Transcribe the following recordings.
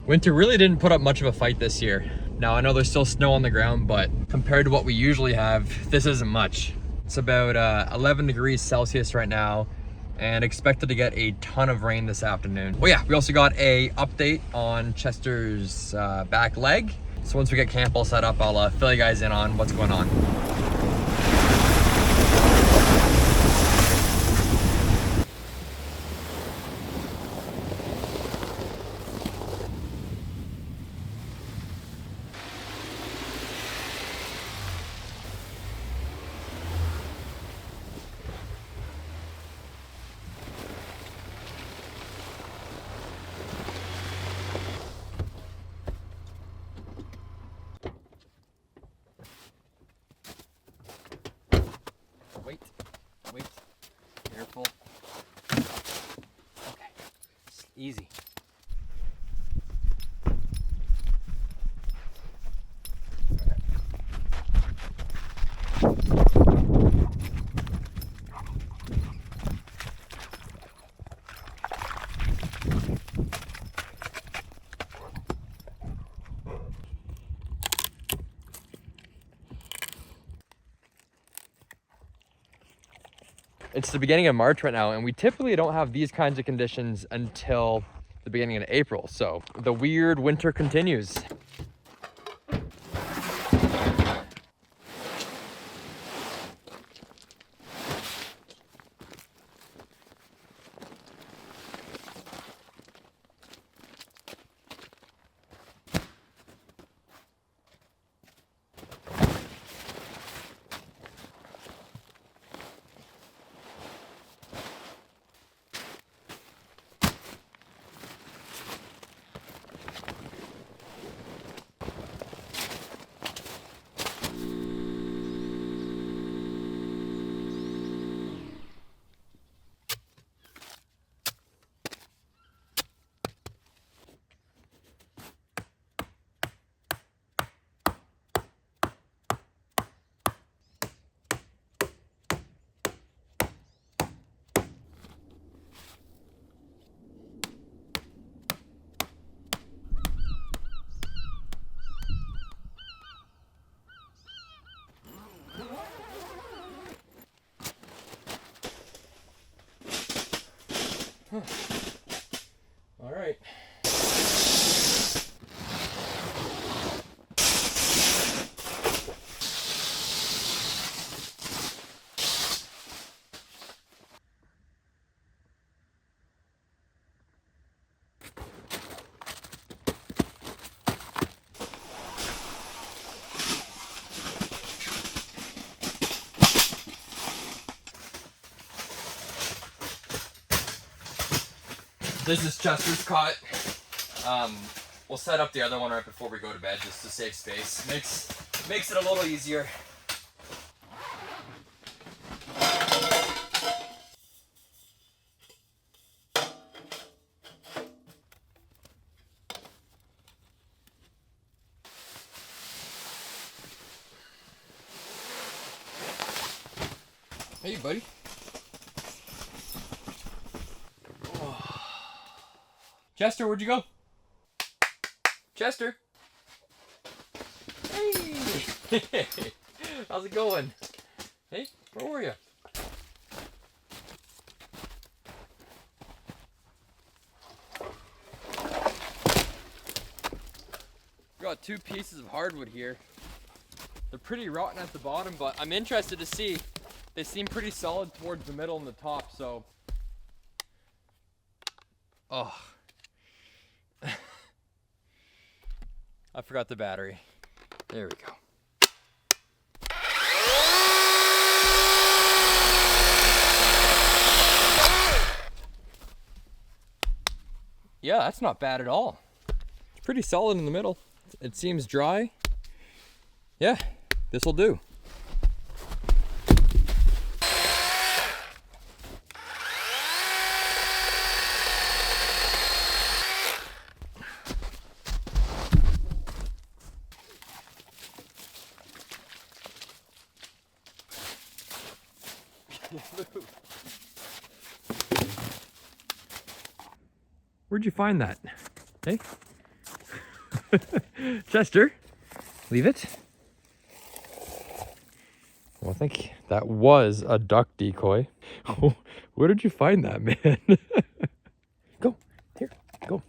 Winter really didn't put up much of a fight this year. Now I know there's still snow on the ground, but compared to what we usually have, this isn't much. It's about 11 degrees Celsius right now and expected to get a ton of rain this afternoon. Oh yeah, we also got a update on Chester's back leg. So once we get camp all set up, I'll fill you guys in on what's going on. Wait, careful. Okay, easy. It's the beginning of March right now, and we typically don't have these kinds of conditions until the beginning of April. So the weird winter continues. All right. This is Chester's cot. We'll set up the other one right before we go to bed just to save space. Makes it a little easier. Hey, buddy. Chester, where'd you go? Chester? Hey! How's it going? Hey, where were you? Got 2 pieces of hardwood here. They're pretty rotten at the bottom, but I'm interested to see. They seem pretty solid towards the middle and the top, so. Oh. I forgot the battery. There we go. Yeah, that's not bad at all. It's pretty solid in the middle. It seems dry. Yeah, this will do. Where'd you find that? Hey? Chester, leave it. Well, I think that was a duck decoy. Where did you find that, man? Go, here, go.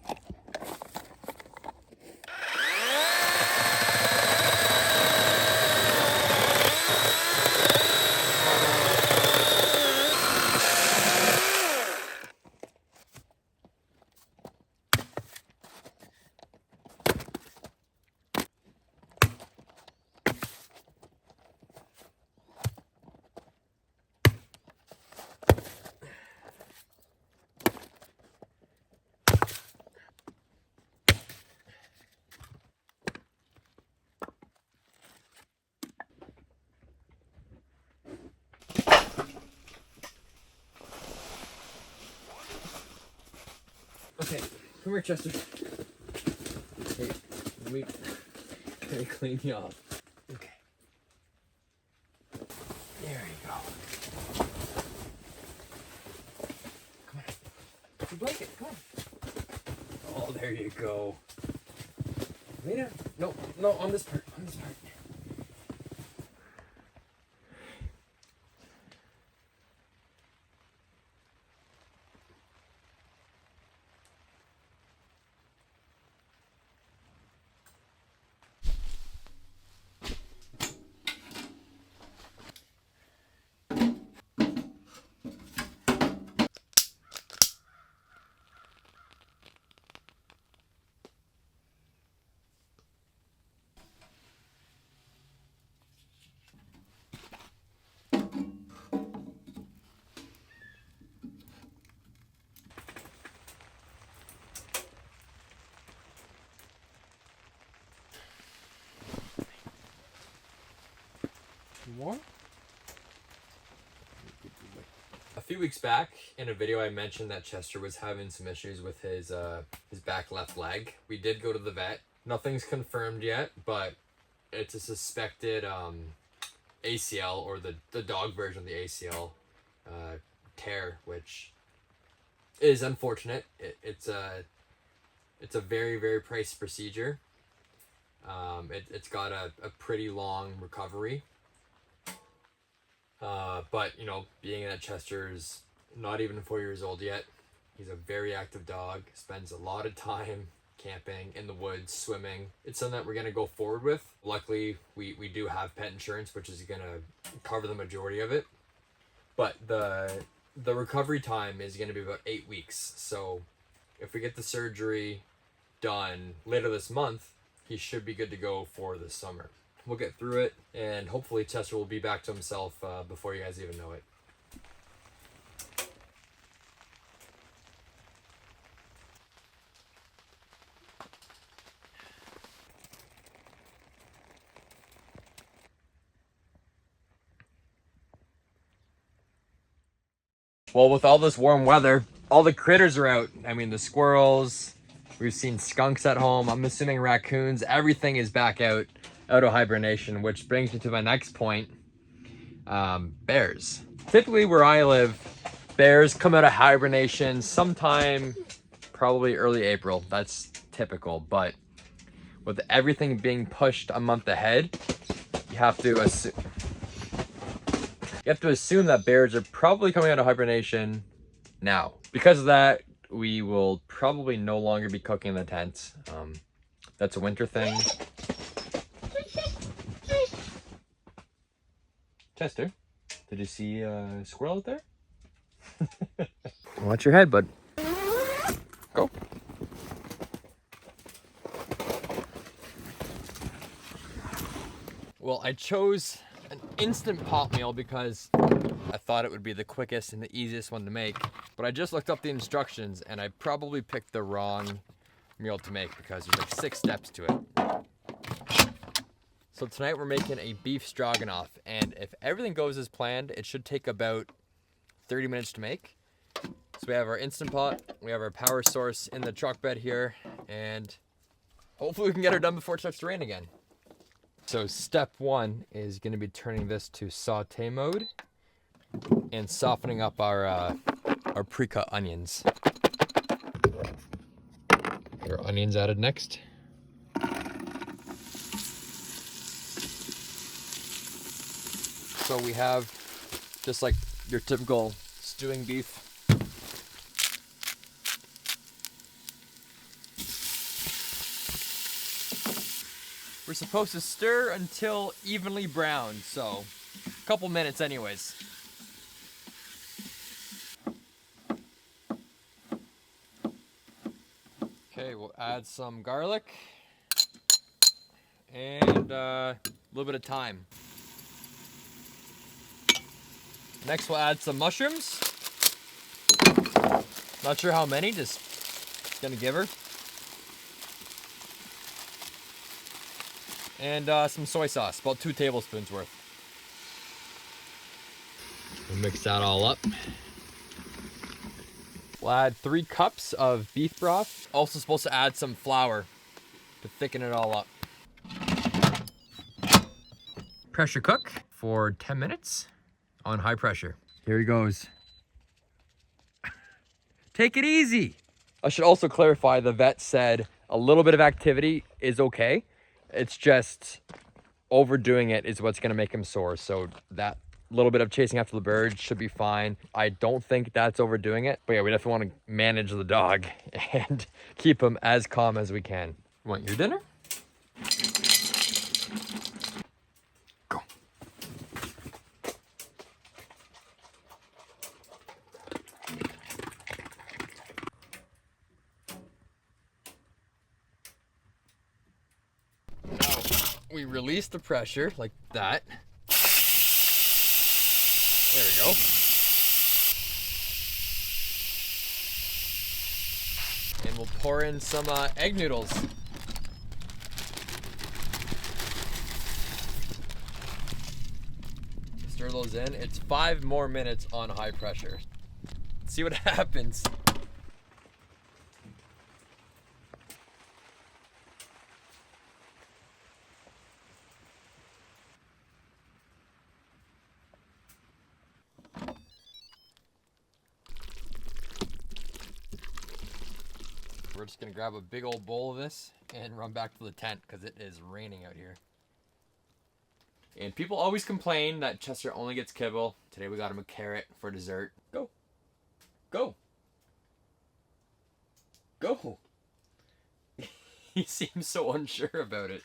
Okay, come here, Chester. Hey, let me clean you off. Okay. There you go. Come on. Your blanket, come on. Oh, there you go. Lay down. No, no, on this part, on this part. More? A few weeks back in a video I mentioned that Chester was having some issues with his back left leg. We did go to the vet. Nothing's confirmed yet, but it's a suspected ACL, or the dog version of the ACL tear, which is unfortunate. It's a very, very pricey procedure. It's got a pretty long recovery. But, you know, being that Chester's not even 4 years old yet, he's a very active dog, spends a lot of time camping, in the woods, swimming. It's something that we're going to go forward with. Luckily, we do have pet insurance, which is going to cover the majority of it. But the recovery time is going to be about 8 weeks. So if we get the surgery done later this month, he should be good to go for the summer. We'll get through it, and hopefully Chester will be back to himself before you guys even know it. Well, with all this warm weather, all the critters are out. I mean, the squirrels, we've seen skunks at home, I'm assuming raccoons, everything is back out of hibernation, which brings me to my next point. Bears. Typically where I live, bears come out of hibernation sometime probably early April. That's typical, but with everything being pushed a month ahead, you have to assume that bears are probably coming out of hibernation now. Because of that, we will probably no longer be cooking in the tent. That's a winter thing. Chester, did you see a squirrel out there? Watch your head, bud. Go. Well, I chose an instant pot meal because I thought it would be the quickest and the easiest one to make. But I just looked up the instructions and I probably picked the wrong meal to make because there's like 6 steps to it. So tonight we're making a beef stroganoff, and if everything goes as planned, it should take about 30 minutes to make. So we have our Instant Pot, we have our power source in the truck bed here, and hopefully we can get her done before it starts to rain again. So step 1 is going to be turning this to saute mode and softening up our pre-cut onions. Our onions added next. So we have just like your typical stewing beef. We're supposed to stir until evenly browned, so a couple minutes anyways. Okay, we'll add some garlic and a little bit of thyme. Next we'll add some mushrooms. Not sure how many, just gonna give her. And some soy sauce, about 2 tablespoons worth. We'll mix that all up. We'll add 3 cups of beef broth. Also supposed to add some flour to thicken it all up. Pressure cook for 10 minutes on high pressure. Here he goes. Take it easy. I should also clarify, the vet said a little bit of activity is okay. It's just overdoing it is what's gonna make him sore. So that little bit of chasing after the bird should be fine. I don't think that's overdoing it. But yeah, we definitely want to manage the dog and keep him as calm as we can. Want your dinner? Go. We release the pressure like that. There we go. And we'll pour in some egg noodles. Stir those in. It's 5 more minutes on high pressure. See what happens. We're just gonna grab a big old bowl of this and run back to the tent because it is raining out here. And people always complain that Chester only gets kibble. Today we got him a carrot for dessert. Go. Go. Go. He seems so unsure about it.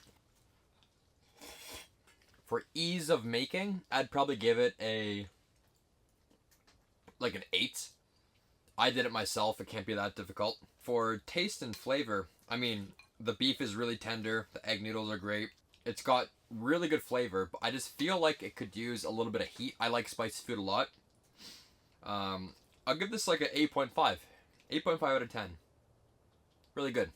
For ease of making, I'd probably give it like an 8. I did it myself. It can't be that difficult. For taste and flavor, I mean, the beef is really tender. The egg noodles are great. It's got really good flavor, but I just feel like it could use a little bit of heat. I like spicy food a lot. I'll give this like an 8.5. 8.5 out of 10. Really good.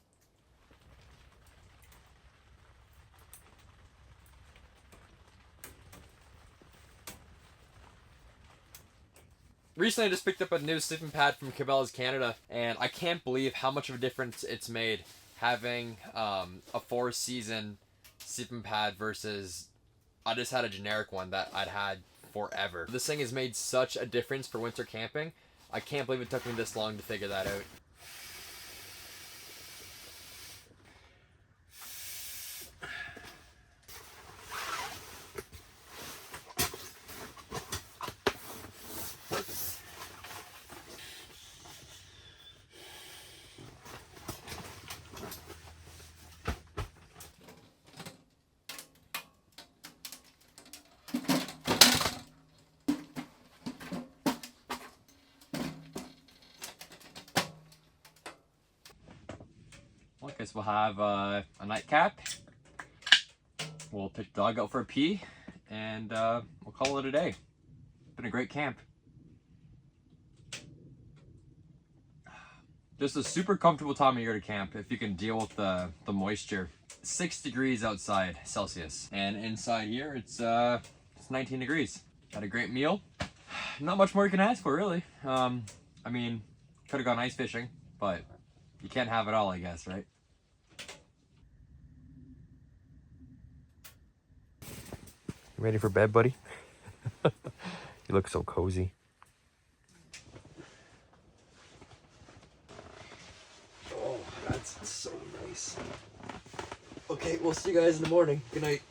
Recently I just picked up a new sleeping pad from Cabela's Canada, and I can't believe how much of a difference it's made having a 4-season sleeping pad versus I just had a generic one that I'd had forever. This thing has made such a difference for winter camping. I can't believe it took me this long to figure that out. Well, I guess we'll have a nightcap. We'll take the dog out for a pee, and we'll call it a day. Been a great camp. Just a super comfortable time of year to camp if you can deal with the moisture. 6 degrees outside Celsius, and inside here it's 19 degrees. Had a great meal. Not much more you can ask for, really. I mean, could have gone ice fishing, but you can't have it all, I guess, right? You ready for bed, buddy? You look so cozy. Oh, that's so nice. Okay, we'll see you guys in the morning. Good night.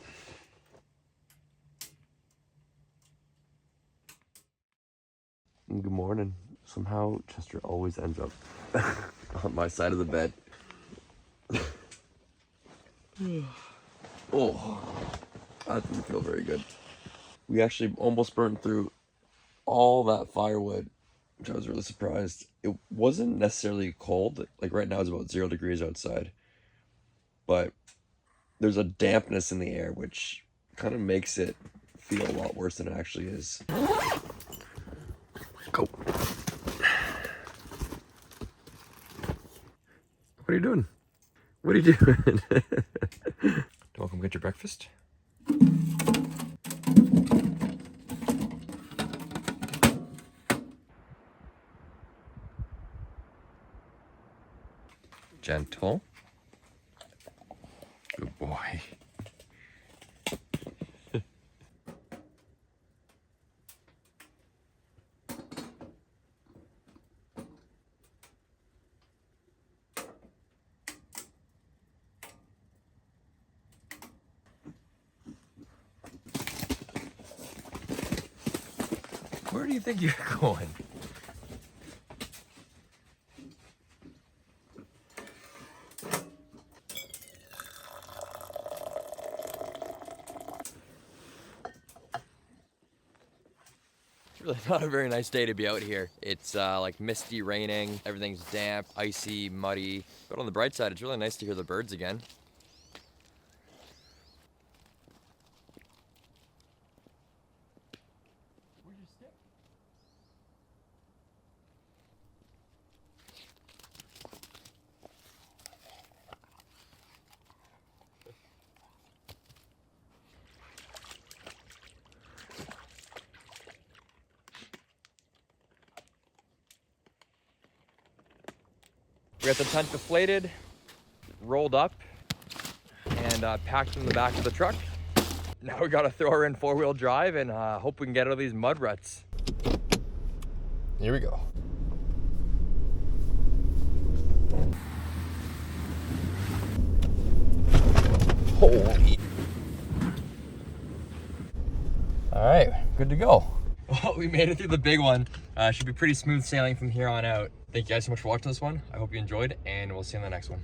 Good morning. Somehow Chester always ends up on my side of the bed. Oh, that didn't feel very good. We actually almost burned through all that firewood, which I was really surprised. It wasn't necessarily cold. Like right now it's about 0 degrees outside. But there's a dampness in the air, which kind of makes it feel a lot worse than it actually is. Go. What are you doing? What are you doing? Don't come get your breakfast? Gentle. Good boy. Where do you think you're going? It's really not a very nice day to be out here. It's like misty, raining, everything's damp, icy, muddy. But on the bright side, it's really nice to hear the birds again. Where'd you stick? We got the tent deflated, rolled up, and packed in the back of the truck. Now we gotta throw her in 4-wheel drive and hope we can get out of these mud ruts. Here we go. Holy. All right, good to go. Well, we made it through the big one. Should be pretty smooth sailing from here on out. Thank you guys so much for watching this one. I hope you enjoyed, and we'll see you in the next one.